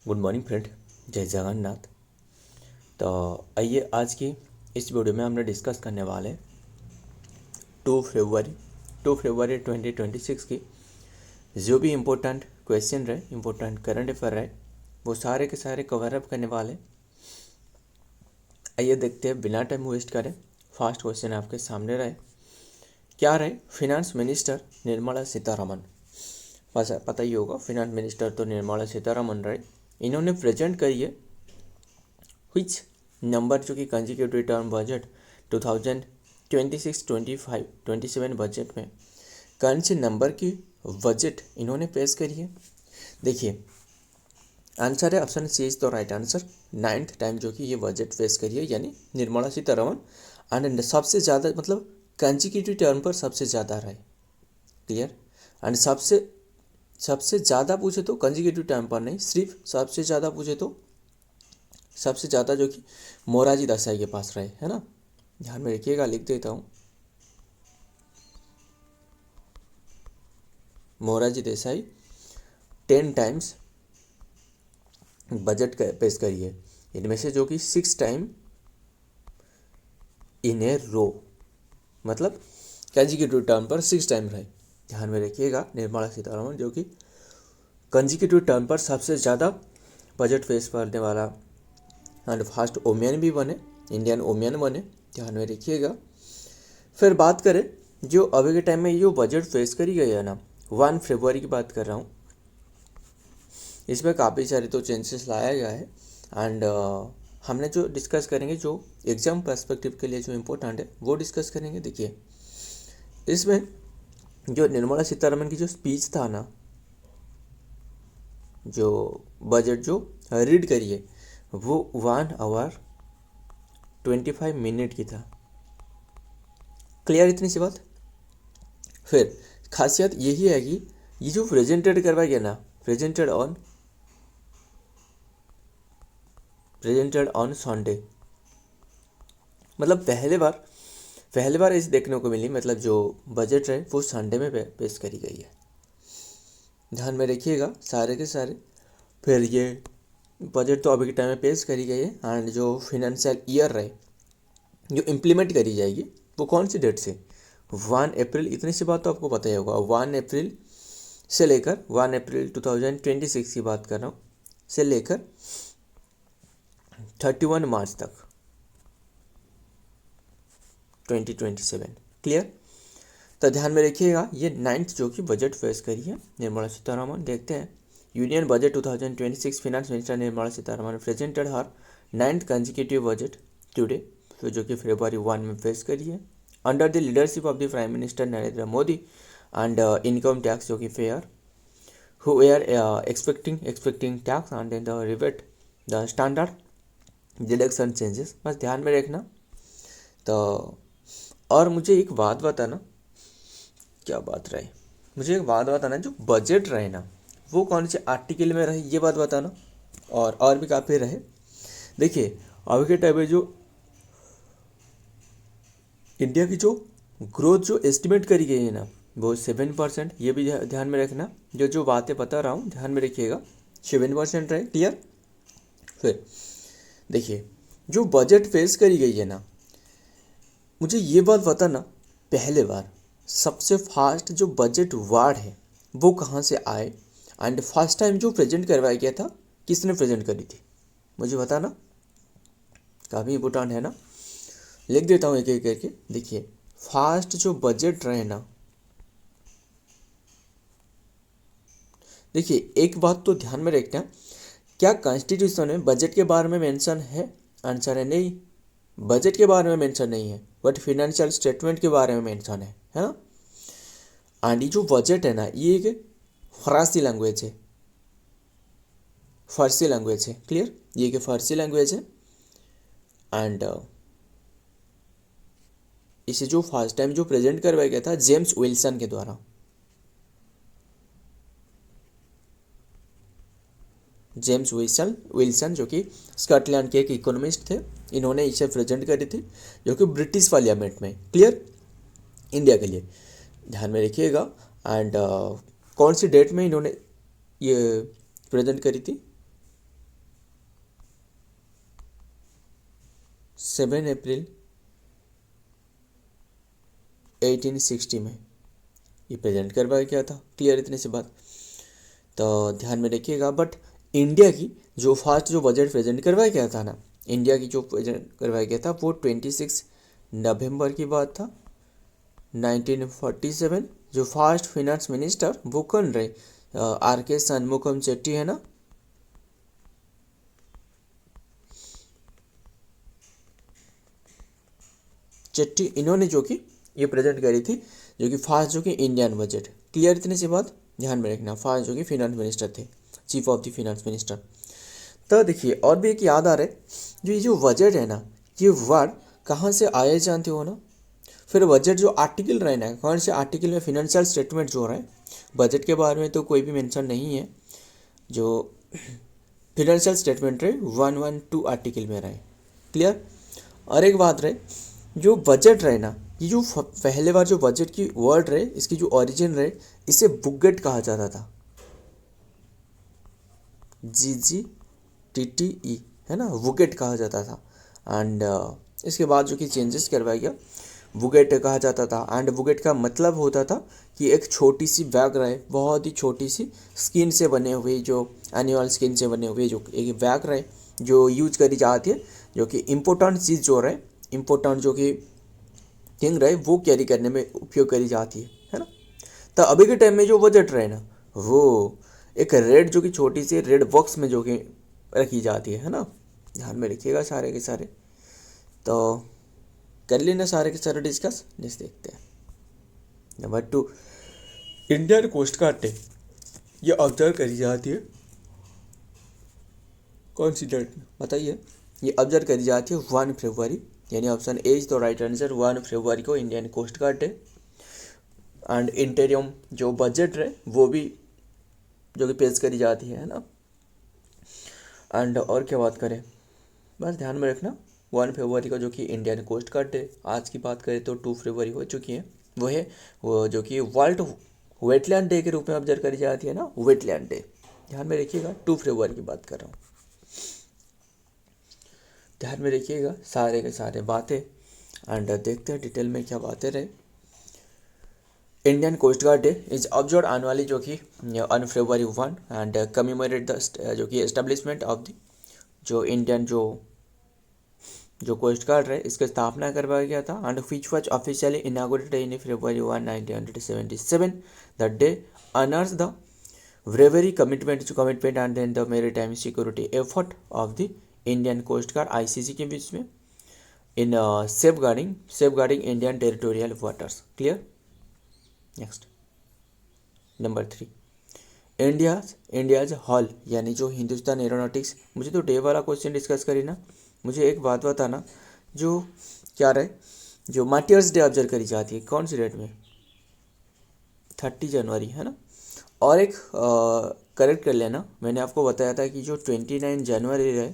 Good morning friend, जय जगन्नाथ। तो आइए आज की इस वीडियो में हमने डिस्कस करने वाले 2 फरवरी 2026 की जो भी इम्पोर्टेंट क्वेश्चन रहे, इम्पोर्टेंट करंट अफेयर रहे, वो सारे के सारे कवर अप करने वाले। आइए देखते हैं, बिना टाइम वेस्ट करें। फर्स्ट क्वेश्चन आपके सामने रहे, क्या रहे? Finance minister Nirmala Sitharaman. पता ही होगा, फिनांस मिनिस्टर तो निर्मला सीतारमन रहे। इन्होंने प्रेजेंट करी है विच नंबर, जो कि कंजिक्यूटिव टर्म बजट 2026, 25, 27 बजट में कौन से नंबर की बजट इन्होंने पेश करी है। देखिए, आंसर है option C is the right answer. 9th time जो कि ये बजट पेश करी है, यानी निर्मला सीतारमन। एंड सबसे ज़्यादा मतलब कंजिक्यूटिव टर्म पर सबसे ज़्यादा रहे। क्लियर। एंड सबसे ज़्यादा पूछे तो कंजिक्यूटिव टर्म पर नहीं, सिर्फ सबसे ज़्यादा पूछे तो सबसे ज़्यादा जो कि मोरारजी देसाई के पास रहे, है ना। ध्यान में रखिएगा, लिख देता हूँ। मोरारजी देसाई 10 टाइम्स बजट पेश करी है, इनमें से जो कि 6 टाइम इन ए रो, मतलब कंजिक्यूटिव टर्म पर 6 टाइम रहे। ध्यान में रखिएगा, निर्मला सीतारमन जो कि कंजिक्यूटिव टर्म पर सबसे ज़्यादा बजट पेश करने वाला एंड फर्स्ट वोमेन भी बने, इंडियन वोमेन बने। ध्यान में रखिएगा। फिर बात करें जो अभी के टाइम में जो बजट पेश करी गई है ना, 1 फरवरी की बात कर रहा हूँ, इसमें काफ़ी सारे तो चेंजेस लाया गया है। एंड हमने जो डिस्कस करेंगे, जो एग्जाम पर्सपेक्टिव के लिए जो इम्पोर्टेंट है वो डिस्कस करेंगे। देखिए, इसमें जो निर्मला सीतारमन की जो स्पीच था ना, जो बजट जो रीड करिए, वो 1 आवर 25 मिनट की था। क्लियर, इतनी सी बात। फिर खासियत यही है कि ये जो प्रेजेंटेड करवाया गया ना, प्रेजेंटेड ऑन संडे, मतलब पहले बार इस देखने को मिली, मतलब जो बजट है वो संडे में पेश करी गई है। ध्यान में रखिएगा सारे के सारे। फिर ये बजट तो अभी के टाइम में पेश करी गई है। एंड जो फिनेंशियल ईयर रहे जो इम्प्लीमेंट करी जाएगी वो कौन सी डेट से? 1 अप्रैल। इतनी सी बात तो आपको पता ही होगा। 1 अप्रैल से लेकर 1 अप्रैल 2026 की बात कर रहा हूँ, से लेकर 31 मार्च तक 2027। क्लियर। तो ध्यान में रखिएगा, ये 9th जो कि बजट पेश करी है निर्मला सीतारमन। देखते हैं, union budget 2026, finance minister Nirmala Sitharaman presented her 9th consecutive budget today, तो जो कि फरवरी 1 में पेश करी है, under the leadership of the prime minister Narendra Modi. And income tax जो कि fair who were expecting tax and then the rebate the standard deduction changes। बस ध्यान में रखना। तो और मुझे एक बात बताना, क्या बात रहे, मुझे एक बात बताना, जो बजट रहे ना वो कौन से आर्टिकल में रहे, ये बात बताना। और भी काफ़ी रहे। देखिए, अभी के टाइम में जो इंडिया की जो ग्रोथ जो एस्टिमेट करी गई है ना, वो 7%। ये भी ध्यान में रखना, जो बातें बता रहा हूँ ध्यान में रखिएगा, 7% रहे। क्लियर। फिर देखिए, जो बजट पेश करी गई है ना, मुझे ये बात बताना, पहले बार सबसे फास्ट जो बजट वार्ड है वो कहाँ से आए, एंड फर्स्ट टाइम जो प्रेजेंट करवाया गया था किसने प्रेजेंट करी थी, मुझे बताना। काफ़ी इम्पोर्टेंट है ना, लिख देता हूँ एक एक करके। देखिए, फास्ट जो बजट रहे ना, देखिए एक बात तो ध्यान में रखना, क्या कॉन्स्टिट्यूशन में बजट के बारे में मेंशन है? आंसर है नहीं, बजट के बारे में मेंशन नहीं है, बट फिनेंशियल स्टेटमेंट के बारे में मेंशन है ना। एंड ये जो बजट है ना, ये एक फारसी लैंग्वेज है, फारसी लैंग्वेज है। क्लियर, ये एक फारसी लैंग्वेज है। एंड इसे जो फर्स्ट टाइम जो प्रेजेंट करवाया गया था जेम्स विल्सन के द्वारा। जेम्स विल्सन जो कि स्कॉटलैंड के एक इकोनॉमिस्ट थे, इन्होंने इसे प्रेजेंट करी थी, जो कि ब्रिटिश पार्लियामेंट में। क्लियर, इंडिया के लिए ध्यान में रखिएगा। एंड कौन सी डेट में इन्होंने ये प्रेजेंट करी थी? 7 अप्रैल 1860 में ये प्रेजेंट करवाया गया था। क्लियर इतने से बात, तो ध्यान में रखिएगा। बट इंडिया की जो फर्स्ट जो बजट प्रेजेंट करवाया गया था ना, इंडिया की जो प्रेजेंट करवाया गया था वो 26 नवंबर की बात था 1947। जो फर्स्ट फिनेंस मिनिस्टर वो कौन रहे? आर के शनमुखम चेट्टी है ना। चेट्टी, इन्होंने जो कि ये प्रेजेंट करी थी, जो कि फर्स्ट जो कि इंडियन बजट। क्लियर इतनी सी बात, ध्यान में रखना। फर्स्ट जो कि फिनेंस मिनिस्टर थे, chief of the finance minister. तो देखिए और भी एक याद आ रहा है, जो ये जो बजट है ना, ये वर्ड कहाँ से आए जानते हो ना? फिर बजट जो आर्टिकल रहे ना, कौन से आर्टिकल में फिनेंशियल स्टेटमेंट जो रहे, बजट के बारे में तो कोई भी मेंशन नहीं है। जो फिनेंशियल स्टेटमेंट रहे 112 आर्टिकल में रहे। क्लियर। और एक बात रहे, जो बजट रहे ना, ये जो पहले बार जो बजट की वर्ड रहे, इसकी जो ओरिजिन रहे, इसे बुकगेट कहा जाता था। GGTTE है ना, बुगेट कहा जाता था। एंड इसके बाद जो कि चेंजेस करवाया गया, बुगेट कहा जाता था। एंड बुगेट का मतलब होता था कि एक छोटी सी बैग रहे, बहुत ही छोटी सी स्किन से बने हुए, जो एनिमल स्किन से बने हुए जो एक बैग रहे, जो यूज करी जाती है, जो कि इम्पोर्टेंट चीज़ जो रहे, इम्पोर्टेंट जो कि थिंग रहे, वो कैरी करने में उपयोग करी जाती है ना। तो अभी के टाइम में जो बजट रहे ना, वो एक रेड जो कि छोटी सी रेड बॉक्स में जो कि रखी जाती है ना। ध्यान में रखिएगा सारे के सारे। तो कर लेना सारे के सारे डिस्कस, नेक्स्ट देखते हैं। Number 2, Indian coast guard day ये ऑब्जर्व करी जाती है कौन सी डेट में बताइए? ये ऑब्जर्व करी जाती है 1 फरवरी, यानी ऑप्शन ए इज तो राइट आंसर। 1 फरवरी को Indian coast guard day. And interim जो बजट रहे वो भी जो कि पेश करी जाती है ना। एंड और क्या बात करें, बस ध्यान में रखना 1 फरवरी को जो कि इंडियन कोस्ट गार्ड डे। आज की बात करें तो 2 फरवरी हो चुकी है, वो जो कि वर्ल्ड वेटलैंड डे के रूप में ऑब्जर्व करी जाती है ना, वेटलैंड डे। ध्यान में रखिएगा, 2 फरवरी की बात कर रहा हूँ। ध्यान में रखिएगा सारे के सारे बातें। एंड देखते हैं डिटेल में क्या बातें रहे। Indian coast guard day is observe annually जो कि on February 1 and commemorate the जो कि एस्टेब्लिशमेंट ऑफ द जो इंडियन जो कोस्ट गार्ड रहे, इसकी स्थापना करवाया गया था। And which was officially inaugurated in February 1 1977। The day honours the bravery commitment and then the maritime security effort of the Indian coast guard ICC के बीच में in safeguarding Indian territorial waters. Clear. Next number 3, India's hall यानी जो Hindustan aeronautics. मुझे तो day वाला question discuss करी ना। मुझे एक बात बताना, जो क्या रहे, जो मार्टियर्स डे ऑब्जर्व करी जाती है कौन सी डेट में? 30 जनवरी है ना। और एक करेक्ट कर लेना, मैंने आपको बताया था कि जो 29 जनवरी रहे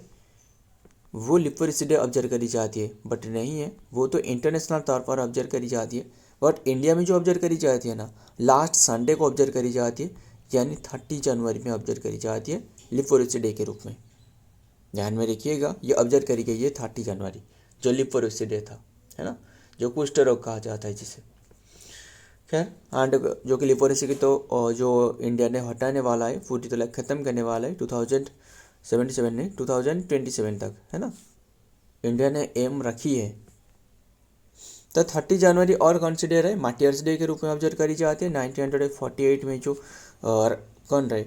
वो लिटरेसी डे ऑब्जर्व करी जाती है, बट नहीं है, वो तो इंटरनेशनल तौर पर ऑब्जर्व करी जाती है। बट इंडिया में जो ऑब्जर्व करी जाती है ना, लास्ट संडे को ऑब्जर्व करी जाती है, यानी 30 जनवरी में ऑब्जर्व करी जाती है लिटरेसी डे के रूप में। ध्यान में रखिएगा, ये ऑब्जर्व करी गई है 30 जनवरी, जो लिटरेसी डे था, है ना, जो कुष्ठ रोग कहा जाता है जिसे। खैर, एंड जो कि लिटरेसी की तो जो इंडिया ने हटाने वाला है, पूरी तरह ख़त्म करने वाला है 2077 नहीं 2027 तक, है ना, इंडिया ने एम रखी है। तो 30 जनवरी और कौन सी डे रहे? मार्टियर्स डे के रूप में ऑब्जर्व करी जाती है। 1948 में जो कौन रहे,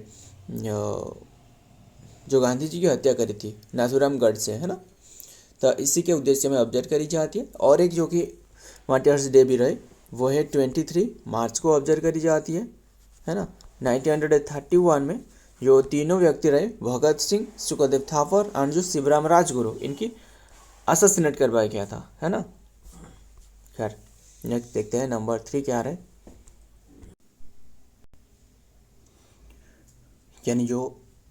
जो गांधी जी की हत्या करी थी नाथूराम गडसे, है ना, तो इसी के उद्देश्य में ऑब्जर्व करी जाती है। और एक जो कि मार्टियर्स डे भी रहे, वो है 23 मार्च को ऑब्जर्व करी जाती है ना। 1931 में जो तीनों व्यक्ति रहे, भगत सिंह, सुखदेव थापर एंड जो शिवराम राजगुरु, इनकी असैसिनेट करवाया गया था, है ना। खैर, नेक्स्ट देखते हैं नंबर 3 क्या रहे। यानी जो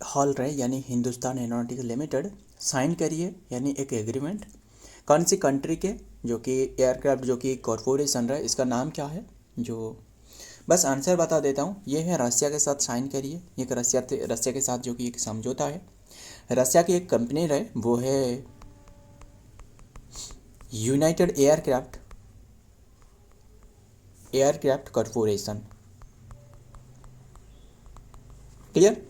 हॉल रहे, यानी हिंदुस्तान एरोनॉटिक्स लिमिटेड साइन करिए, यानी एक एग्रीमेंट कौन सी कंट्री के, जो कि एयरक्राफ्ट जो कि कॉरपोरेशन रहे, इसका नाम क्या है? जो बस आंसर बता देता हूँ, ये है रसिया के साथ साइन करिए। एक रसिया के साथ जो कि एक समझौता है। रसिया की एक कंपनी रहे, वो है United aircraft corporation. Clear?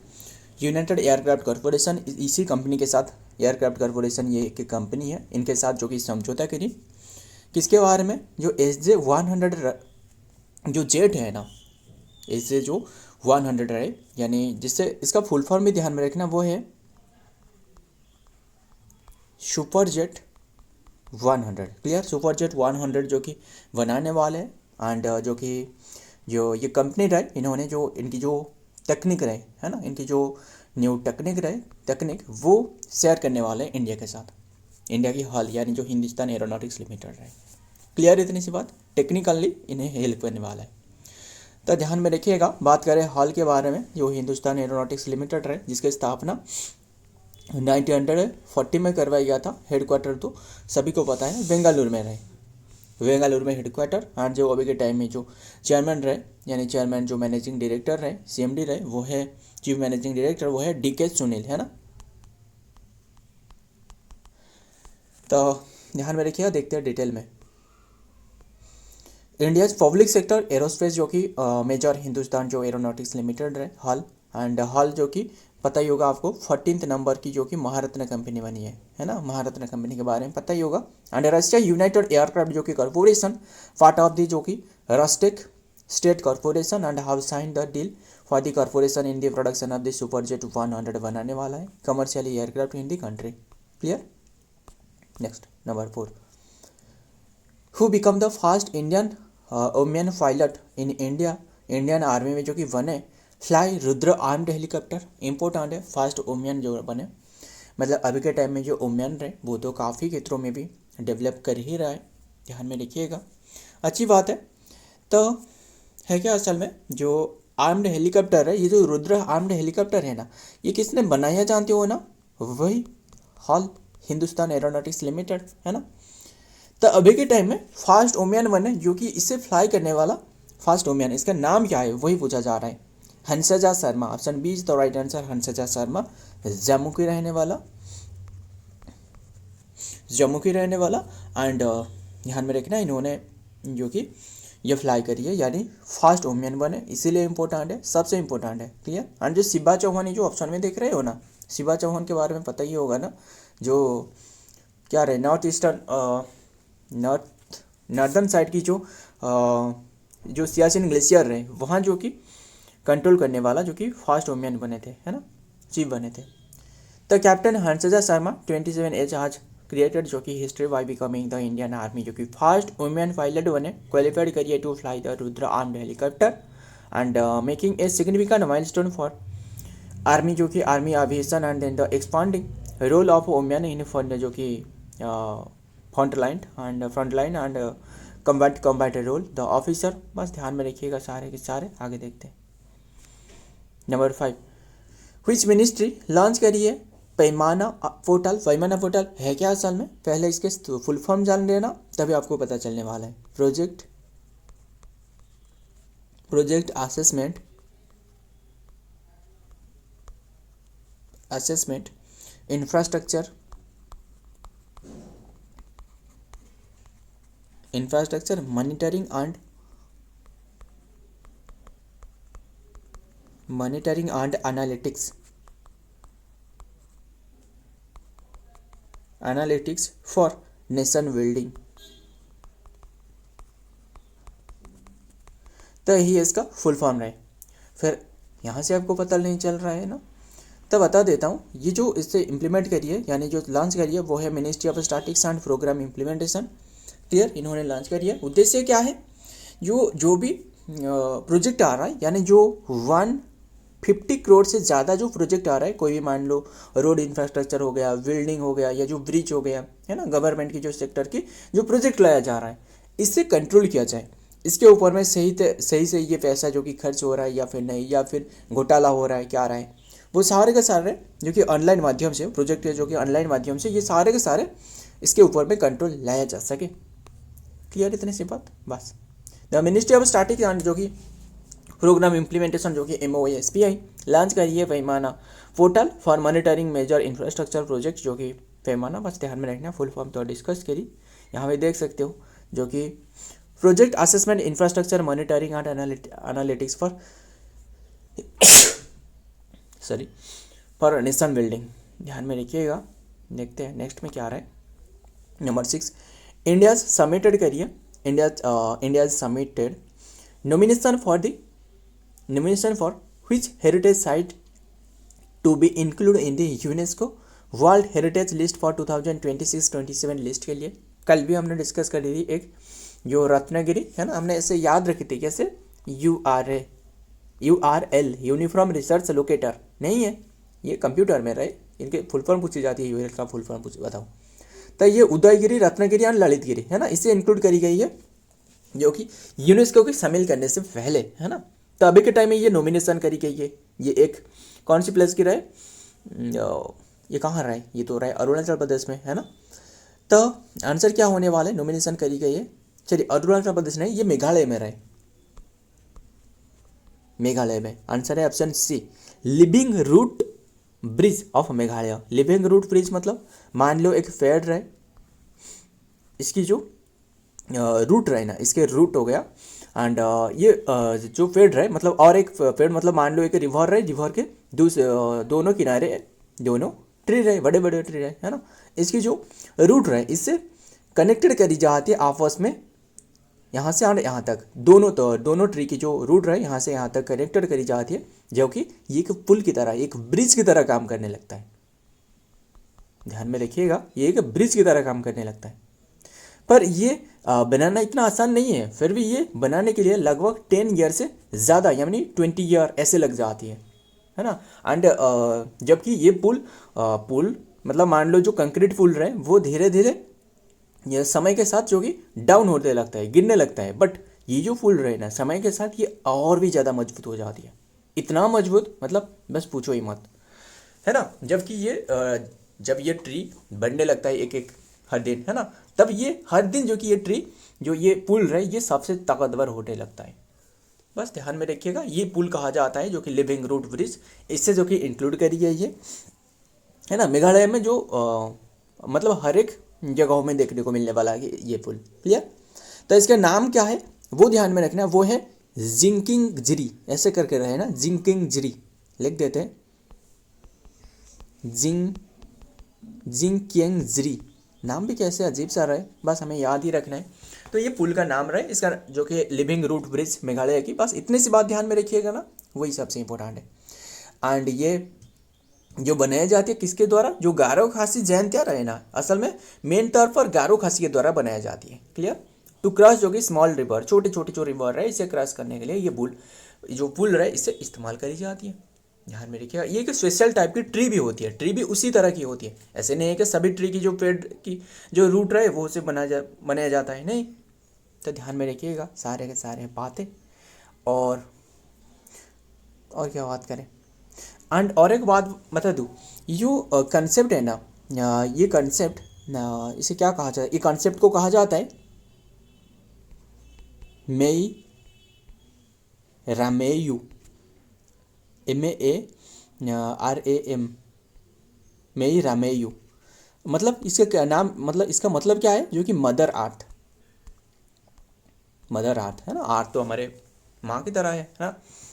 United aircraft corporation, इसी कंपनी के साथ, एयरक्राफ्ट कॉरपोरेशन ये एक कंपनी है, इनके साथ जो कि समझौता करी किसके बारे में, जो SJ-100 जो जेट है ना, SJ-100 है, यानी जिससे इसका फुल फॉर्म भी ध्यान में रखना, वो है super jet 100। Clear? Super jet 100 जो कि बनाने वाले हैं, एंड जो ये कंपनी रहे, इन्होंने जो इनकी जो टेक्निक रहे है ना, इनकी जो न्यू टेक्निक वो शेयर करने वाले हैं इंडिया के साथ, इंडिया की हाल, यानी जो हिंदुस्तान एरोनॉटिक्स लिमिटेड रहे। क्लियर है इतनी सी बात? टेक्निकली इन्हें हेल्प करने वाला है। तो ध्यान में रखिएगा, बात करें हाल के बारे में, जो हिंदुस्तान एरोनॉटिक्स लिमिटेड रहे, जिसकी स्थापना 1940 में करवाया गया था। हेडक्वार्टर तो सभी को पता है बेंगलुरु में रहे, बेंगलुरु में हेडक्वार्टर। और जो अभी के टाइम में जो चेयरमैन रहे, यानी चेयरमैन जो मैनेजिंग डायरेक्टर रहे, CMD रहे, वो है चीफ मैनेजिंग डायरेक्टर, वो है DK सुनील, है ना। तो ध्यान में रखिएगा, देखते हैं डिटेल में। इंडिया पब्लिक सेक्टर एरोस्पेस जो कि मेजर हिंदुस्तान जो एरोनॉटिक्स लिमिटेड रहे हाल, एंड हाल जो कि पता ही होगा आपको 14th नंबर की जो कि महारत्न कंपनी बनी है ना, महारत्न कंपनी के बारे में पता ही होगा। एंड रशिया यूनाइटेड एयरक्राफ्ट जो कि कॉर्पोरेशन, पार्ट ऑफ दी जो कि Rostec state corporation, and have sign the deal for the corporation in the production of the super jet 100 बनाने वाला है commercially aircraft in the country. Clear? Next number 4, who become the first Indian women pilot in India, Indian army में जो कि बने fly Rudra armed helicopter. Important है, first women जो बने, मतलब अभी के टाइम में जो वुमेन रहे वो तो काफ़ी क्षेत्रों में भी डेवलप कर ही रहा है, ध्यान में रखिएगा, अच्छी बात है। तो है क्या असल में जो आर्म्ड हेलीकॉप्टर है, ये जो रुद्र आर्म्ड हेलीकॉप्टर है ना, ये किसने बनाया जानते हो ना, वही हाल हिंदुस्तान एरोनॉटिक्स लिमिटेड, है ना। तो अभी के टाइम में फर्स्ट वुमेन बने जो कि इसे फ्लाई करने वाला फर्स्ट वुमेन, इसका नाम क्या है वही पूछा जा रहा है। Hansja Sharma, option B is the right answer, Hansja Sharma, Jammu की रहने वाला, एंड ध्यान में रखना, इन्होंने जो कि ये फ्लाई करी है, यानी फर्स्ट वुमेन बने, इसीलिए इम्पोर्टेंट है, सबसे इम्पोर्टेंट है। क्लियर? एंड जो शिबा चौहान जो ऑप्शन में देख रहे हो ना, शिबा चौहान के बारे में पता ही होगा ना, जो क्या रहे, नॉर्दर्न साइड की जो सियाचिन ग्लेशियर रहे, वहाँ जो कि कंट्रोल करने वाला जो कि फर्स्ट वुमेन बने थे, है ना, चीफ बने थे। तो कैप्टन हंसजा शर्मा 27 एज आज क्रिएटेड जो कि history by becoming the Indian army, जो कि फर्स्ट वुमेन पायलट बने, क्वालिफाइड करिए to fly the Rudra armed helicopter, and making a significant milestone for army, जो कि army aviation, and then the expanding role of women in front जो कि front line and combat role the officer. बस ध्यान में रखिएगा सारे के सारे, आगे देखते हैं। नंबर 5, व्हिच मिनिस्ट्री लॉन्च करी है पैमाना पोर्टल। पैमाना पोर्टल है क्या असल में, पहले इसके फुल फॉर्म जान लेना, तभी आपको पता चलने वाला है। Project assessment infrastructure monitoring and analytics for nation building. तो यही इसका फुल फॉर्म रहे। फिर यहाँ से आपको पता नहीं चल रहा है ना, तो बता देता हूँ, ये जो इससे इम्प्लीमेंट करी है, यानी जो लॉन्च करी है, वो है ministry of statistics and programme implementation. Clear? इन्होंने लॉन्च करी है। उद्देश्य क्या है, जो भी प्रोजेक्ट आ रहा है, यानी जो 150 करोड़ से ज़्यादा जो प्रोजेक्ट आ रहा है, कोई भी मान लो रोड इंफ्रास्ट्रक्चर हो गया, बिल्डिंग हो गया, या जो ब्रिज हो गया, है ना, गवर्नमेंट की जो सेक्टर की जो प्रोजेक्ट लाया जा रहा है, इससे कंट्रोल किया जाए, इसके ऊपर में सही से ये पैसा जो कि खर्च हो रहा है या फिर नहीं, या फिर घोटाला हो रहा है, क्या रहा है, वो सारे के सारे जो कि ऑनलाइन माध्यम से प्रोजेक्ट है, जो कि ऑनलाइन माध्यम से ये सारे के सारे इसके ऊपर में कंट्रोल लाया जा सके। क्लियर? इतनी सी बात बस। The ministry of statistics and जो कि प्रोग्राम इम्प्लीमेंटेशन जो कि MOSPI लॉन्च करी है Paimana portal for monitoring major infrastructure project, जो कि पैमाना, बस ध्यान में रखना, फुल फॉर्म तो डिस्कस करी, यहाँ पे देख सकते हो, जो कि project assessment infrastructure monitoring and analytics for for nation building. ध्यान में रखिएगा। देखते हैं नेक्स्ट में क्या आ रहा है। नंबर 6, इंडिया सबमिटेड करिए, India submitted nomination for which heritage site to be included in the UNESCO world heritage list for 2026-27 list के लिए। कल भी हमने डिस्कस कर ली थी एक, जो रत्नागिरी है ना, हमने ऐसे याद रखी थी कैसे, URL यूनिफॉर्म रिसर्च लोकेटर नहीं है, ये कंप्यूटर में रहे, इनके फुल फॉर्म पूछी जाती है, यूएल का फुल फॉर्म बताओ। तो ये उदयगिरी, रत्नागिरी और ललितगिरी है ना, इसे इंक्लूड करी गई है, जो कि यूनेस्को के शामिल करने से पहले है ना। तो अभी के टाइम में ये नॉमिनेशन करी गई है। ये एक कौन सी प्लेस की रहे, ये कहाँ रहे, ये तो रहे अरुणाचल प्रदेश में है ना। तो आंसर क्या होने वाला है, नॉमिनेशन करी गई है, चलिए अरुणाचल प्रदेश नहीं, ये मेघालय में रहे, मेघालय में। आंसर है option C, living root bridge of Meghalaya. Living root bridge मतलब मान लो एक फेड रहे, इसकी जो रूट रहे ना, इसके रूट हो गया, एंड ये जो फेड रहे मतलब, और एक फेड मतलब मान लो एक रिवर रहे, रिवर के दोनों किनारे दोनों ट्री रहे, बड़े बड़े ट्री रहे है ना, इसकी जो रूट रहे इससे कनेक्टेड करी जाती है आपस में, यहाँ से यहाँ तक दोनों ट्री की जो रूट रहे यहाँ से यहाँ तक कनेक्टेड करी जाती है, जो कि ये एक पुल की तरह, एक ब्रिज की तरह काम करने लगता है। ध्यान में रखिएगा, ये एक ब्रिज की तरह काम करने लगता है। पर ये बनाना इतना आसान नहीं है, फिर भी ये बनाने के लिए लगभग 10 ईयर से ज़्यादा यानी 20 ईयर ऐसे लग जाती है ना। एंड जबकि ये पुल मतलब मान लो जो कंक्रीट पुल रहे वो धीरे धीरे ये समय के साथ जो कि डाउन होने लगता है, गिरने लगता है, बट ये जो पुल रहे ना समय के साथ ये और भी ज़्यादा मजबूत हो जाती है, इतना मजबूत मतलब बस पूछो ही मत है ना। जबकि ये जब ये ट्री बढ़ने लगता है एक एक हर दिन है ना, तब ये हर दिन जो कि ये ट्री जो ये पुल रहे ये सबसे ताकतवर होने लगता है। बस ध्यान में रखिएगा, ये पुल कहा जाता है जो कि लिविंग रूट ब्रिज, इससे जो कि इंक्लूड करी गई है ना। मेघालय में जो मतलब हर एक जगहों में देखने को मिलने वाला है ये पुल, क्लियर। तो इसका नाम क्या है वो ध्यान में रखना, वो है जिंकिंगजिरी, ऐसे करके रहे ना, जिंकिंगजिरी लिख देते हैं, जिंकिंगजिरी। नाम भी कैसे अजीब सा रहे, बस हमें याद ही रखना है। तो ये पुल का नाम रहे इसका, जो कि लिविंग रूट ब्रिज मेघालय की, बस इतनी सी बात ध्यान में रखिएगा ना, वही सबसे इंपॉर्टेंट है। एंड ये जो बनाई जाती है किसके द्वारा, जो गारो खासी जयंतिया रहे ना, असल में मेन तौर पर गारो खासी के द्वारा बनाई जाती है, क्लियर। टू क्रॉस जो कि स्मॉल रिवर, छोटे छोटे जो रिवर है इसे क्रॉस करने के लिए ये पुल रहे इससे इस्तेमाल करी जाती है। ध्यान में रखिएगा, ये एक स्पेशल टाइप की ट्री भी होती है, ट्री भी उसी तरह की होती है, ऐसे नहीं है कि सभी ट्री की जो पेड़ की जो रूट रहे वो उसे बनाया जाता है, नहीं। तो ध्यान में रखिएगा सारे के सारे बातें। और क्या बात करें, एंड और एक बात बता दूँ, ये कंसेप्ट है ना, ये कंसेप्ट इसे क्या कहा जाता है, ये कंसेप्ट को कहा जाता है मेई रामेयू, MAARAM, मेई रामेयू। मतलब इसका क्या नाम, मतलब इसका मतलब क्या है, जो कि मदर आर्थ है ना, आर्थ तो हमारे माँ की तरह है ना,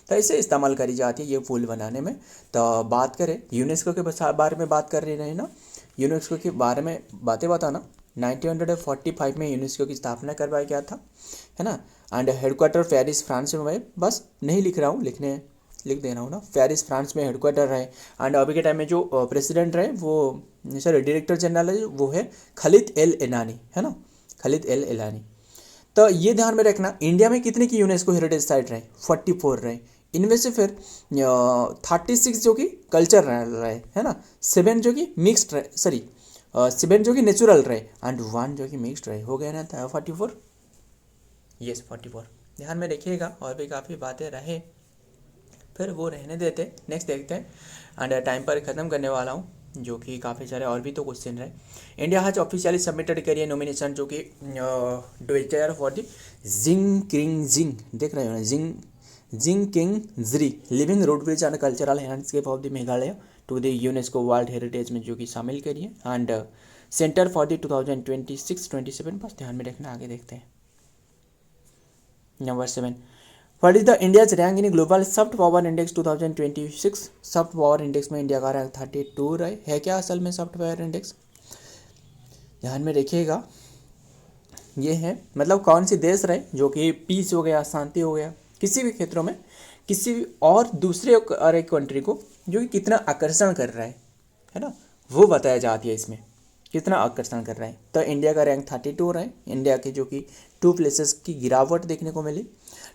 तो इसे इस्तेमाल करी जाती है ये फूल बनाने में। तो बात करें यूनेस्को के बारे में बात कर रहे हैं ना, यूनेस्को के बारे में बातें बताना। 1945 में यूनेस्को की स्थापना करवाया गया था है ना, एंड हेडक्वार्टर पेरिस फ्रांस में है, बस नहीं लिख रहा हूँ, लिख दे रहा हूँ ना, पेरिस फ्रांस में हेडक्वार्टर है। एंड अभी के टाइम में जो प्रेसिडेंट रहे वो डायरेक्टर जनरल है वो है खालिद एल एलानी है ना, खालिद एल एलानी। तो ये ध्यान में रखना, इंडिया में कितने की यूनेस्को हेरिटेज साइट रहे, 44 रहे, इनमें से फिर 36 जो कि कल्चर रहे है ना, 7 जो कि मिक्सड रहे, 7 जो कि नेचुरल रहे, एंड 1 जो कि मिक्सड रहे, हो गया ना 44, यस 44। ध्यान में रखिएगा, और भी काफ़ी बातें रहे फिर वो रहने देते, नेक्स्ट देखते हैं। एंड टाइम पर ख़त्म करने वाला हूँ, जो कि काफ़ी सारे और भी तो क्वेश्चन रहे। इंडिया हैज ऑफिशियली सबमिटेड करिए नॉमिनेशन, जो कि डोइटर फॉर द जिंग देख रहे हो ना, Jingkieng Jri living root bridge and cultural landscape of the Meghalaya to the UNESCO world heritage में जो कि शामिल करी है। एंड सेंटर फॉर द 2026-27 बस ध्यान में रखना, आगे देखते हैं। Number 7, what is the India's rank in global soft power index 2026। Soft power index में इंडिया का रैंक 32 रहे है क्या असल में सॉफ्ट पावर इंडेक्स, ध्यान में रखिएगा। ये है मतलब कौन सी देश रहे जो कि पीस हो गया, शांति हो गया, किसी भी क्षेत्रों में किसी भी और दूसरे और एक कंट्री को जो कि कितना आकर्षण कर रहा है ना, वो बताया जाती है इसमें कितना आकर्षण कर रहा है। तो इंडिया का रैंक 32 रहा है, इंडिया की जो कि 2 प्लेसेस की गिरावट देखने को मिली।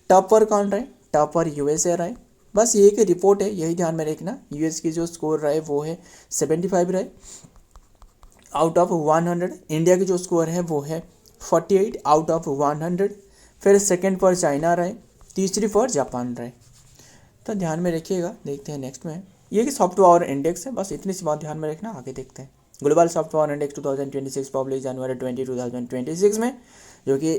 टॉप पर कौन रहे, टॉप पर यूएसए रहे। बस ये एक रिपोर्ट है, यही ध्यान में रखना। यूएस की जो स्कोर रहे वो है 75 रहे आउट ऑफ 100। इंडिया की जो स्कोर है वो है 48 आउट ऑफ 100। फिर सेकंड पर चाइना रहे, तीसरी पर जापान रहे। तो ध्यान में रखिएगा, देखते हैं नेक्स्ट में। ये कि सॉफ्ट पावर इंडेक्स है, बस इतनी सी बात ध्यान में रखना, आगे देखते हैं। Global soft power index 2026 publish जनवरी 20, 2026 में, जो कि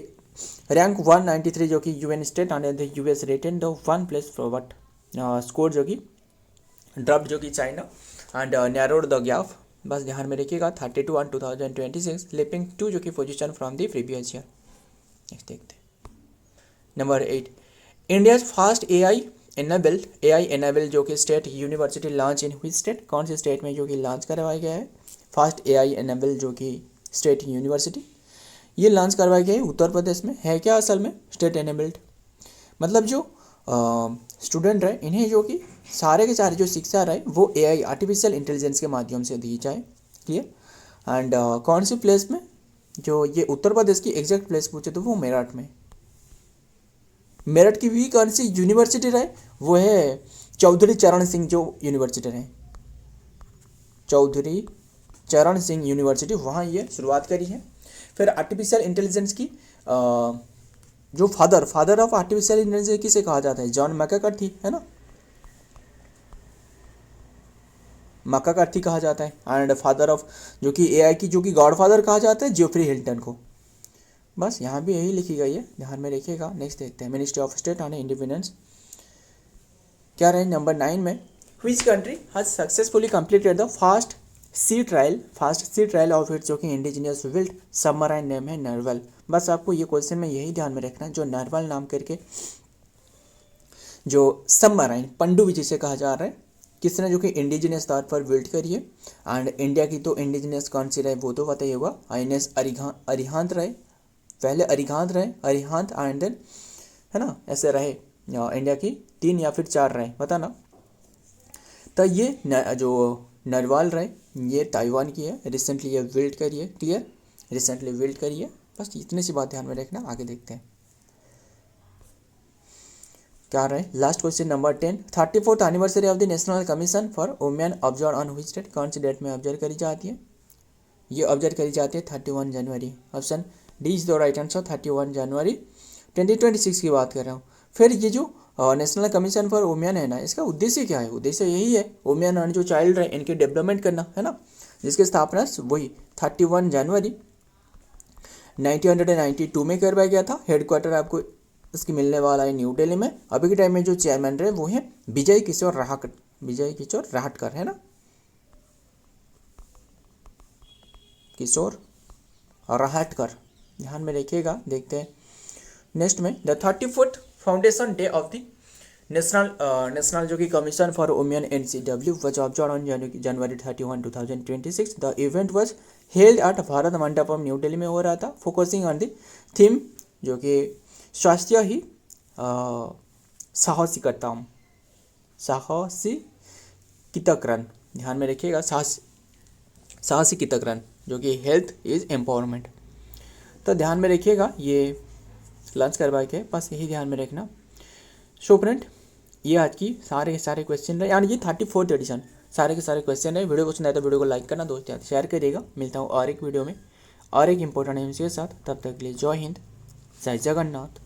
रैंक 193 जो कि UN state and the US rated the 1 place forward score जो कि ड्रॉप जो कि China and narrowed the gap. बस ध्यान में रखिएगा 32 ऑन 2026 लिपिंग टू जो कि position from the previous year. Next देखते हैं। Number 8, India's first AI enabled जो कि state university launch in which state, कौन से स्टेट में जो कि लॉन्च करवाया गया है फर्स्ट एआई एनेबल्ड जो कि स्टेट यूनिवर्सिटी, ये लॉन्च करवाया गया है उत्तर प्रदेश में। है क्या असल में स्टेट एनेबल्ड, मतलब जो स्टूडेंट रहे इन्हें जो कि सारे के सारे जो शिक्षा रहे वो एआई आर्टिफिशियल इंटेलिजेंस के माध्यम से दी जाए। क्लियर। एंड कौन सी प्लेस में, जो ये उत्तर प्रदेश की एग्जैक्ट प्लेस पूछे तो वो मेरठ में। मेरठ की भी कौन सी यूनिवर्सिटी रहे, वो है चौधरी चरण सिंह जो यूनिवर्सिटी रहे, चौधरी चरण सिंह यूनिवर्सिटी, वहाँ ये शुरुआत करी है। फिर आर्टिफिशियल इंटेलिजेंस की जो फादर ऑफ आर्टिफिशियल इंटेलिजेंस किसे कहा जाता है, जॉन मैकार्थी है ना, मैकार्थी कहा जाता है। एंड फादर ऑफ जो कि एआई की जो कि गॉडफादर कहा जाता है जेफरी हिल्टन को। बस यहाँ भी यही लिखी गई है, ध्यान में रखिएगा। नेक्स्ट देखते हैं ministry of state and independence क्या रहे नंबर 9 में। Which country has successfully completed the first sea trial of its जो कि इंडिजिनियस विल्ड सबमराइन नेम है नरवल। बस आपको ये क्वेश्चन में यही ध्यान में रखना है, जो नरवल नाम करके जो सबमराइन पनडुब्बी जिसे कहा जा रहा है, किसने जो कि इंडिजिनियस तौर पर बिल्ड करी है। एंड इंडिया की तो इंडिजिनियस कौन सी रहे वो तो बताइए होगा, INS अरिहंत रहे, पहले अरिहंत एंड देन है ना, ऐसे रहे इंडिया की 3 या फिर 4 रहे बताना। तो ये जो नरवाल रहे ये ताइवान की है, रिसेंटली ये बिल्ड करी है। क्लियर, रिसेंटली बिल्ड करी है। बस इतनी सी बात ध्यान में रखना, आगे देखते हैं क्या रहे। Last question number 10, 34th anniversary of the national commission for women observe on which date, कौन सी डेट में ऑब्जर्व करी जाती है, ये ऑब्जर्व करी जाती है 31 जनवरी। Option D is the right answer, 31 जनवरी 2026 की बात कर रहा हूँ। फिर ये जो नेशनल कमीशन फॉर वुमेन है ना, इसका उद्देश्य क्या है, उद्देश्य यही है वुमेन एंड जो चाइल्ड रहे इनके डेवलपमेंट करना है ना, जिसकी स्थापना वही 31 जनवरी 1992 में करवाया गया था। हेडक्वार्टर आपको इसकी मिलने वाला है न्यू दिल्ली में। अभी के टाइम में जो चेयरमैन रहे वो है विजय किशोर राहटकर है ना, किशोर राहटकर, ध्यान में रखिएगा। देखते हैं नेक्स्ट में, the 34th foundation day of the national जो कि commission for women NCW was observed on January 31, 2026. The event was held at Bharat Mandapam new Delhi में हो रहा था, फोकसिंग ऑन द थीम जो कि स्वास्थ्य ही साहसिकता, ध्यान में रखिएगा, साहसिकता जो कि हेल्थ इज एम्पावरमेंट। तो ध्यान में रखिएगा, ये लंच करवा के बस यही ध्यान में रखना। सो फ्रेंड, ये आज की सारे के सारे क्वेश्चन रहे, यानी ये 34th एडिशन सारे के सारे क्वेश्चन रहे। वीडियो पसंद आए तो वीडियो को लाइक करना, दोस्त यार शेयर करिएगा। मिलता हूँ और एक वीडियो में और एक इंपॉर्टेंट एमसी के साथ, तब तक के लिए जय हिंद, जय जगन्नाथ।